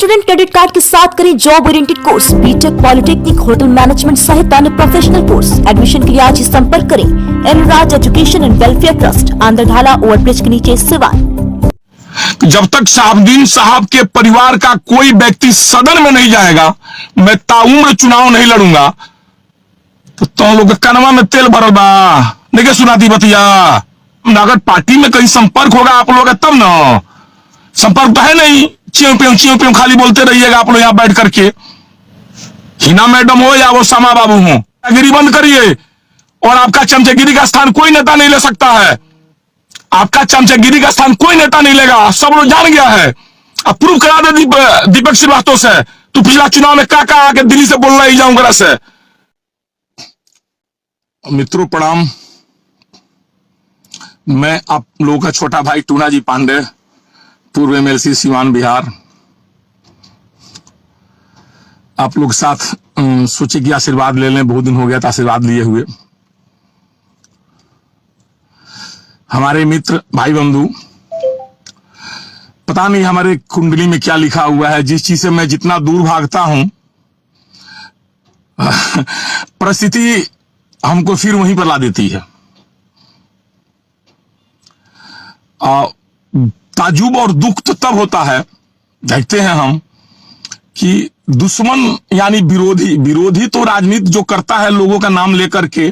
Student credit card के साथ करें job oriented course, BTech, polytechnic, hotel management सहित अन्य प्रोफेशनल कोर्स। एडमिशन के लिए आज ही संपर्क करें Elraj education and welfare trust, Andhradhala overbridge के नीचे, सिवान। जब तक शहाबुद्दीन साहब के परिवार का कोई व्यक्ति सदन में नहीं जाएगा, मैं ताउम्र चुनाव नहीं लड़ूंगा। तो तुम लोग कनवा में तेल भरल बा, नहीं सुनाती बतिया। अगर पार्टी में कहीं संपर्क होगा आप लोग तब ना, संपर्क तो है नहीं। च्यों प्यों खाली बोलते रहिएगा आप लोग यहाँ बैठ करके। हिना मैडम हो या वो समा बाबू हो, गिरी बंद करिए। और आपका चमचेगिरी का स्थान कोई नेता नहीं ले सकता है। आपका चमचेगिरी का स्थान कोई नेता नहीं लेगा, सब लोग जान गया है। अब प्रूव करा दे दीपक श्रीवास्तव से, तू पिछला चुनाव में का आके दिल्ली से बोल रहा ही जाऊंगा से। मित्रों प्रणाम, मैं आप लोगों का छोटा भाई टूना जी पांडे, पूर्व एमएलसी सिवान बिहार। आप लोग साथ सोचे कि आशीर्वाद ले लें, बहुत दिन हो गया था आशीर्वाद लिए हुए। हमारे मित्र भाई बंधु, पता नहीं हमारे कुंडली में क्या लिखा हुआ है, जिस चीज से मैं जितना दूर भागता हूं परिस्थिति हमको फिर वहीं पर ला देती है। ताजुब और दुख तो तब होता है, देखते हैं हम कि दुश्मन यानी विरोधी तो राजनीति जो करता है लोगों का नाम लेकर के,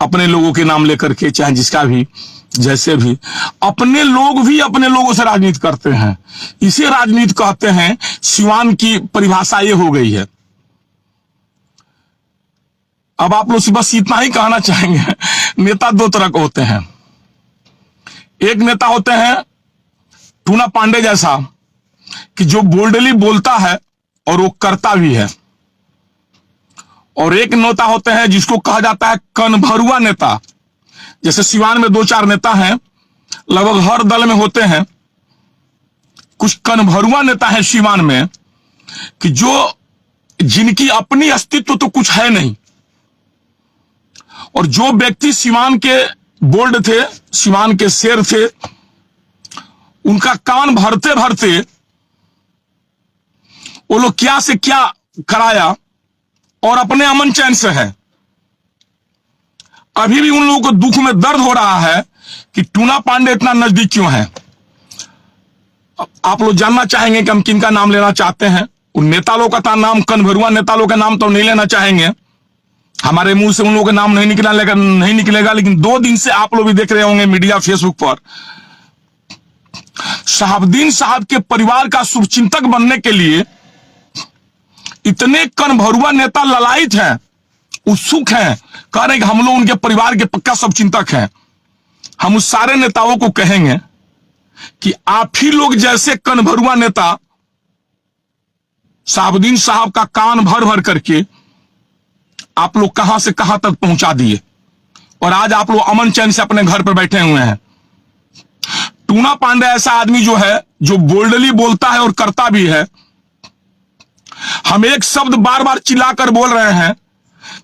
अपने लोगों के नाम लेकर के, चाहे जिसका भी जैसे भी, अपने लोग भी अपने लोगों से राजनीति करते हैं। इसे राजनीति कहते हैं। सिवान की परिभाषा ये हो गई है। अब आप लोग बस इतना ही कहना चाहेंगे, नेता दो तरह के होते हैं। एक नेता होते हैं टूना पांडे जैसा, कि जो बोल्डली बोलता है और वो करता भी है। और एक नेता होते हैं जिसको कहा जाता है कनभरुआ नेता। जैसे सिवान में दो चार नेता हैं, लगभग हर दल में होते हैं। कुछ कनभरुआ नेता हैं सिवान में, कि जो जिनकी अपनी अस्तित्व तो कुछ है नहीं। और जो व्यक्ति सिवान के बोल्ड थे, सिवान के शेर थे, उनका कान भरते भरते वो लोग क्या से क्या कराया और अपने अमन चैन से है। अभी भी उन लोगों को दुख में दर्द हो रहा है कि टूना पांडे इतना नजदीक क्यों है। आप लोग जानना चाहेंगे कि हम किनका नाम लेना चाहते हैं। उन नेता लोगों का नाम, कनभरुआ नेता लोगों का नाम तो नहीं लेना चाहेंगे, हमारे मुंह से उन लोगों का नाम नहीं निकलेगा। लेकिन 2 दिन से आप लोग भी देख रहे होंगे मीडिया, फेसबुक पर, शहाबुद्दीन साहब के परिवार का शुभचिंतक बनने के लिए इतने कनभरुआ नेता ललायित हैं, उत्सुक हैं, कह रहे हैं कि हम लोग उनके परिवार के पक्का शुभचिंतक हैं। हम उस सारे नेताओं को कहेंगे कि आप ही लोग जैसे कनभरुआ नेता शहाबुद्दीन साहब का कान भर भर करके आप लोग कहां से कहां तक पहुंचा दिए, और आज आप लोग अमन चैन से अपने घर पर बैठे हुए हैं। टूना पांडे ऐसा आदमी जो है, जो बोल्डली बोलता है और करता भी है। हम एक शब्द बार बार चिल्लाकर बोल रहे हैं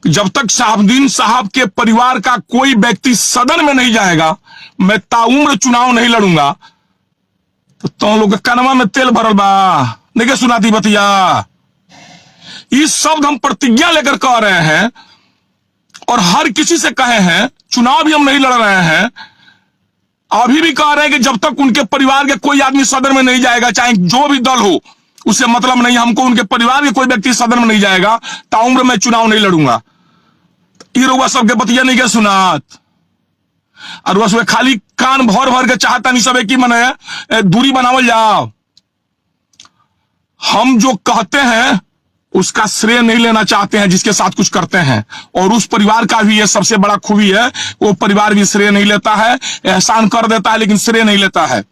कि जब तक शहाबुद्दीन साहब के परिवार का कोई व्यक्ति सदन में नहीं जाएगा, मैं ताउम्र चुनाव नहीं लड़ूंगा। तो तुम लोग कनवा में तेल भरल बा, नहीं सुनाती बतिया। इस शब्द हम प्रतिज्ञा लेकर कह रहे हैं और हर किसी से कहे हैं। चुनाव भी हम नहीं लड़ रहे हैं, अभी भी कह रहे हैं कि जब तक उनके परिवार के कोई आदमी सदन में नहीं जाएगा, चाहे जो भी दल हो, उससे मतलब नहीं, हमको उनके परिवार के कोई व्यक्ति सदन में नहीं जाएगा, ताउम्र में चुनाव नहीं लड़ूंगा। ये रुआ सबके बतिया नहीं के सुनात, और बस वे खाली कान भर भर के चाहता नहीं सब कि मने दूरी बनावल जाओ। हम जो कहते हैं उसका श्रेय नहीं लेना चाहते हैं जिसके साथ कुछ करते हैं। और उस परिवार का भी ये सबसे बड़ा खूबी है, वो परिवार भी श्रेय नहीं लेता है, एहसान कर देता है लेकिन श्रेय नहीं लेता है।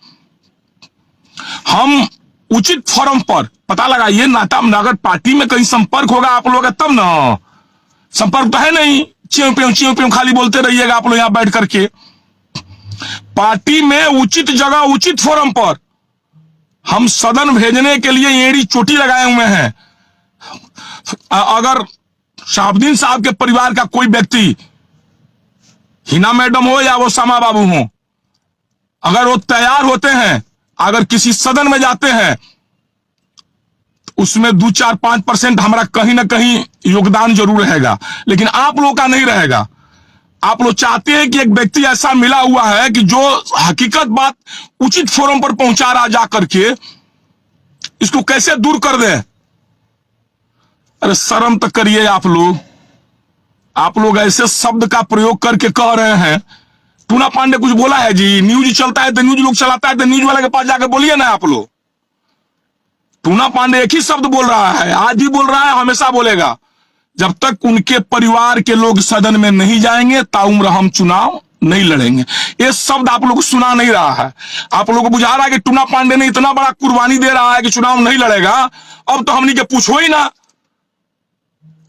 हम उचित फोरम पर पता लगाइए, नाता अगर पार्टी में कहीं संपर्क होगा आप लोग तब ना, संपर्क तो है नहीं। च्यों प्यों खाली बोलते रहिएगा आप लोग यहाँ बैठ करके। पार्टी में उचित जगह, उचित फोरम पर हम सदन भेजने के लिए एड़ी चोटी लगाए हुए हैं। अगर शहाबुद्दीन साहब के परिवार का कोई व्यक्ति, हिना मैडम हो या वो समा बाबू हो, अगर वो तैयार होते हैं, अगर किसी सदन में जाते हैं, उसमें 2-4-5% हमारा कहीं ना कहीं योगदान जरूर रहेगा, लेकिन आप लोगों का नहीं रहेगा। आप लोग चाहते हैं कि एक व्यक्ति ऐसा मिला हुआ है कि जो हकीकत बात उचित फोरम पर पहुंचा रहा जा करके, इसको कैसे दूर कर दे। अरे शर्म तो करिए आप लोग। आप लोग ऐसे शब्द का प्रयोग करके कह रहे हैं। टूना पांडे कुछ बोला है जी? न्यूज चलता है तो न्यूज लोग चलाता है तो न्यूज वाले के पास जाकर बोलिए ना आप लोग। टूना पांडे एक ही शब्द बोल रहा है, आज भी बोल रहा है, हमेशा बोलेगा। जब तक उनके परिवार के लोग सदन में नहीं जाएंगे ताउम्र हम चुनाव नहीं लड़ेंगे। ये शब्द आप लोग को सुना नहीं रहा है। आप लोगों को बुझा रहा है कि टूना पांडे ने इतना बड़ा कुर्बानी दे रहा है कि चुनाव नहीं लड़ेगा। अब तो हमने के पूछो ही ना,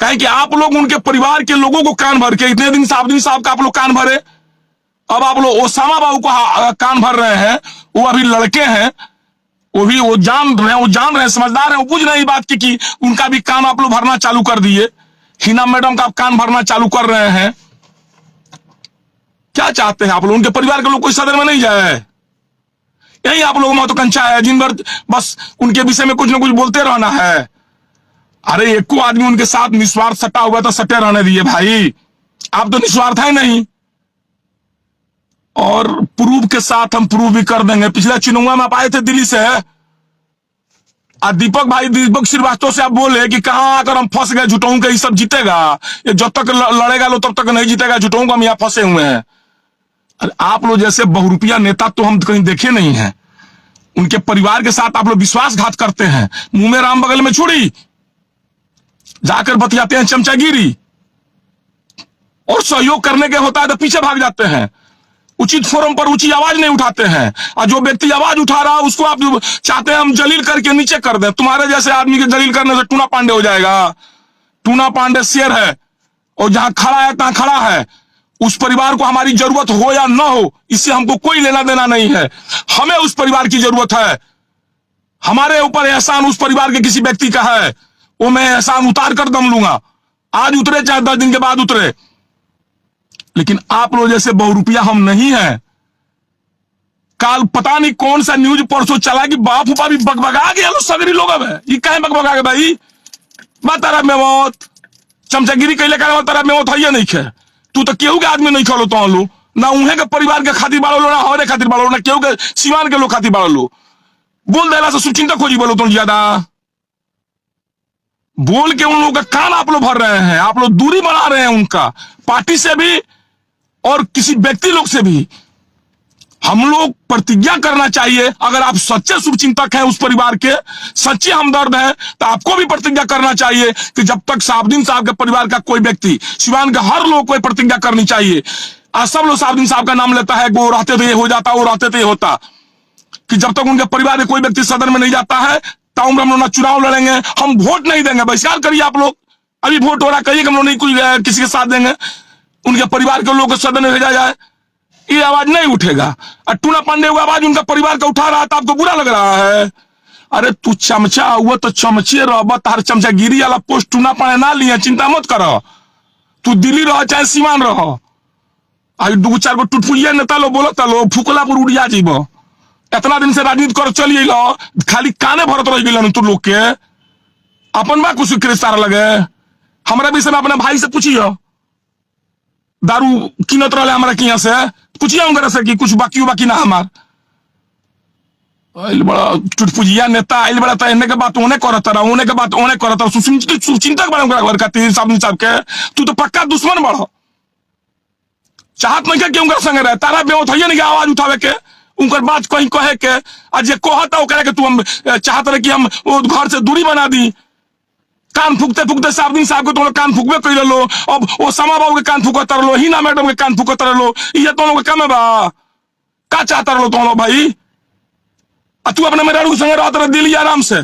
कहें कि आप लोग उनके परिवार के लोगों को कान भर के, इतने दिन साहब का आप लोग कान भरे, अब आप लोग ओसामा बाबू को कान भर रहे हैं। वो अभी लड़के हैं, वो जान रहे हैं, समझदार हैं, वो बुझ रहे हैं बात की उनका भी कान आप लोग भरना चालू कर दिए। हिना मैडम का आप कान भरना चालू कर रहे हैं। क्या चाहते हैं आप लोग? उनके परिवार के लोग कोई सदन में नहीं जाए, यही आप लोगों में तो कंचा है, जिन भर बस उनके विषय में कुछ ना कुछ बोलते रहना है। अरे एक को आदमी उनके साथ निस्वार्थ सटा हुआ तो सटे रहने दिए भाई, आप तो निस्वार्थ है नहीं। और प्रूफ के साथ हम प्रूफ भी कर देंगे। पिछला चुनाव में आप आए थे दिल्ली से, दीपक श्रीवास्तव से आप बोले कि कहां आकर हम फंस गए, झूठों के ये सब जीतेगा, ये जब तक लड़ेगा लो तब तक नहीं जीतेगा, झूठों को हम यहां फंसे हुए हैं। अरे आप लोग जैसे बहुरूपिया नेता तो हम कहीं देखे नहीं हैं। उनके परिवार के साथ आप लोग विश्वासघात करते हैं, मुंह में राम बगल में छुड़ी, जाकर बतियाते हैं चमचागिरी, और सहयोग करने के होता है तो पीछे भाग जाते हैं। उचित फोरम पर ऊंची आवाज नहीं उठाते हैं, और जो व्यक्ति आवाज उठा रहा है उसको आप चाहते हैं हम जलील करके नीचे कर दें। तुम्हारे जैसे आदमी के जलील करने से टूना पांडे हो जाएगा। टूना पांडे शेर है, और जहां खड़ा है तहां खड़ा है। उस परिवार को हमारी जरूरत हो या ना हो, इससे हमको कोई लेना देना नहीं है। हमें उस परिवार की जरूरत है। हमारे ऊपर एहसान उस परिवार के किसी व्यक्ति का है, वो मैं एहसान उतार कर दम लूंगा, आज उतरे चाहे 10 दिन के बाद उतरे। लेकिन आप लोग जैसे बहुरूपिया हम नहीं हैं। काल पता नहीं कौन सा न्यूज परसों चला कि बाप ऊपा भी बगबगा गया लो सगरी लोग। अब ये कहे बगबगा गए भाई, तारा में मौत चमचागिरी कैले का तारा में मौत है नहीं खे। तू तो केहू के आदमी नहीं खलो तो लो ना, उन्हें के परिवार के खातिर बाड़ो लो, ना हमारे खातिर बाड़ो, ना केहू के सीमान के लोग खातिर बाड़ो लो। बोल देला से सुचिंता खोजी बोलो तुम ज्यादा बोल के उन लोगों का कान आप लोग भर रहे हैं। आप लोग दूरी बना रहे हैं उनका, पार्टी से भी और किसी व्यक्ति लोग से भी। हम लोग प्रतिज्ञा करना चाहिए, अगर आप सच्चे शुभचिंतक हैं उस परिवार के, सच्चे हमदर्द हैं, तो आपको भी प्रतिज्ञा करना चाहिए कि जब तक साहबुद्दीन साहब के परिवार का कोई व्यक्ति, सिवान के हर लोग को प्रतिज्ञा करनी चाहिए। आज सब लोग साहबुद्दीन साहब का नाम लेता है, वो रहते थे ये हो जाता, वो रहते थे ये होता, कि जब तक उनके परिवार के कोई व्यक्ति सदन में नहीं जाता है ताउम्र हम लोग ना चुनाव लड़ेंगे, हम वोट नहीं देंगे। बहिष्कार करिए आप लोग, अभी वोट हो रहा, कहिए कि हम लोग नहीं कोई किसी के साथ देंगे, उनके परिवार के लोग को सदन में भेजा जाए, ये आवाज नहीं उठेगा। और टूना पांडे को आवाज उनका परिवार का उठा रहा था, आपको बुरा लग रहा है। अरे तू चमचा हुआ तो चमचे रह, तार चमचागिरी वाला पोस्ट टूना पांडे ना लिए, चिंता मत करो। तू दिल्ली रह चाहे सीमान रह, आज 2-4 गो टुटपुलिया नेता लो बोलो तलो फुकला पर उड़िया जीव। इतना दिन से राजनीति कर चलिए लो, खाली काने भरत रह गए तू लोग के, अपन बा कुछ गिरफ्तार लगे। हमारे विषय में अपने भाई से पूछिए, दारू कीनत रहे हमारा किया से पूछिए उनका से कि कुछ बाकी ना हमार। बड़ा टुटपुजिया नेता आइल बड़ा था, इन्हें के बात उन्हें करता रहा, उन्हें के बात उन्हें करता, सुचिंतक बड़ा घर का तीर साहब के, तू तो पक्का दुश्मन बढ़ो। चाहत नहीं क्यों कर संगे रहे, तारा बेवत है नहीं आवाज उठावे के, उनकर बात कहीं कहे के, आज ये कहता वो करे कि तू हम चाहते रहे कि हम वो घर से दूरी बना दी। कान फूकते फूकते साहबुद्दीन साहब को तुम लोग कान फूकबे कर लो, अब वो समा बाबू के कान फूकत रहो, हिना मैडम के कान फूकत रहो, ये तुम लोग कम है बा का चाहता रहो तुम लोग भाई। तू अपने मेरा संगे रहते रहे दिल्ली आराम से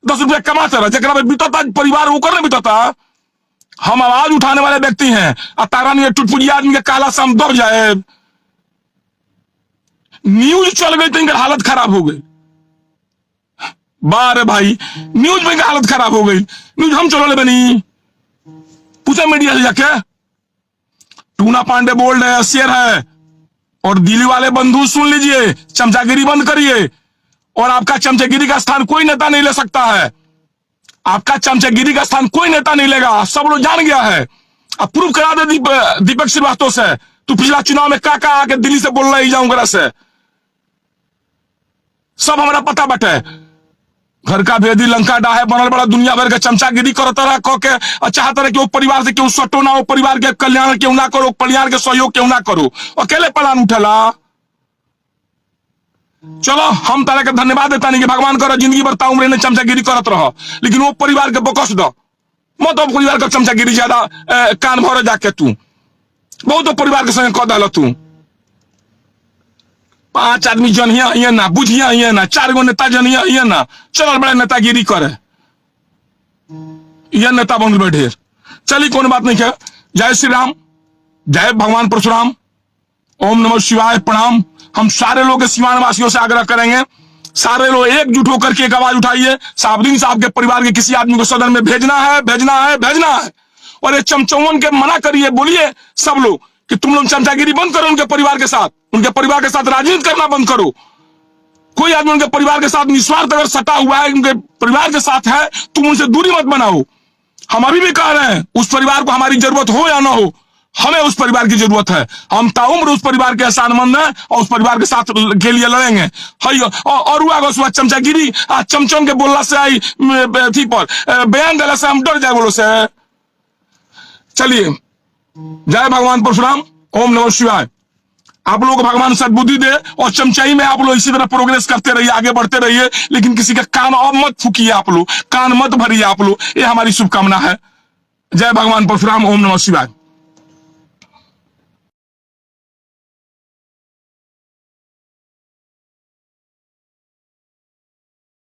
10 रुपया कमाते रहे, जरा बीतता परिवार वो करने बीतता। हम आवाज उठाने वाले व्यक्ति हैं, और तारा नहीं टुटपुटिया आदमी के काला शाम दब जाए। न्यूज चल गई तो इनकी हालत खराब हो गई। बारे भाई न्यूज में हालत खराब हो गई, न्यूज हम चलो ले बनी, पूछे मीडिया से जाके। टूना पांडे बोल रहे हैं शेर है, और दिल्ली वाले बंधु सुन लीजिए, चमचागिरी बंद करिए, और आपका चमचागिरी का स्थान कोई नेता नहीं ले सकता है। आपका चमचागिरी का स्थान कोई नेता नहीं लेगा, सब लोग जान गया है। अब प्रूव करा दे दीपक श्रीवास्तव से, तू पिछला चुनाव में का आके दिल्ली से बोल रहा ही जाऊंगा से, सब हमारा पता बटे। घर का भेदी लंका डा है बनल बड़ा, दुनिया भर का चमचागिरी करता रहा कह के, और चाहता रहे कि वो परिवार से क्यों सटो ना, वो परिवार के कल्याण क्यों ना करो, परिवार के सहयोग क्यों ना करो, अकेले पलान उठेला। चलो हम तारा के धन्यवाद देता नहीं कि भगवान करो जिंदगी भर ता उम्र ने चमचागिरी करत रहो, लेकिन वो परिवार के बकस दो मत, परिवार का चमचागिरी ज्यादा कान भरो जाके तू बहुत परिवार के संग कह दल तू। 5 आदमी जनिया हिया ना, बुझिया हिया ना, 4 गो नेता जनिया हिया ना, चल बड़े नेतागिरी करे, यह नेता बन गए ढेर। चलिए कोई बात नहीं है। जय श्री राम, जय भगवान परशुराम, ओम नमः शिवाय, प्रणाम। हम सारे लोग सीवान वासियों से आग्रह करेंगे, सारे लोग एकजुट होकर के एक आवाज उठाइए, साबुद्दीन साहब के परिवार के किसी आदमी को सदन में भेजना है, भेजना है, भेजना है। और ये चमचौवन के मना करिए, बोलिए सब लोग कि तुम लोग चमचागिरी बंद करो उनके परिवार के साथ, उनके परिवार के साथ राजनीति करना बंद करो। कोई आदमी उनके परिवार के साथ निस्वार्थ अगर सटा हुआ है, उनके परिवार के साथ है, तुम उनसे दूरी मत बनाओ। हम अभी भी कह रहे हैं, उस परिवार को हमारी जरूरत हो या ना हो, हमें उस परिवार की जरूरत है। हम ताउम्र उस परिवार के एहसानमंद हैं और उस परिवार के साथ के लिए लड़ेंगे। और हुआ चमचागिरी चमचम के बोलने से आई थी पर बयान देने से हम डर जाए बोलो से। चलिए, जय भगवान परशुराम, ओम नमः शिवाय। आप लोग भगवान सद्बुद्धि दे और चमचाई में आप लोग इसी तरह प्रोग्रेस करते रहिए, आगे बढ़ते रहिए, लेकिन किसी का कान और मत फूकिए, आप लोग कान मत भरिए आप लोग, ये हमारी शुभकामना है। जय भगवान परशुराम, ओम नमः शिवाय।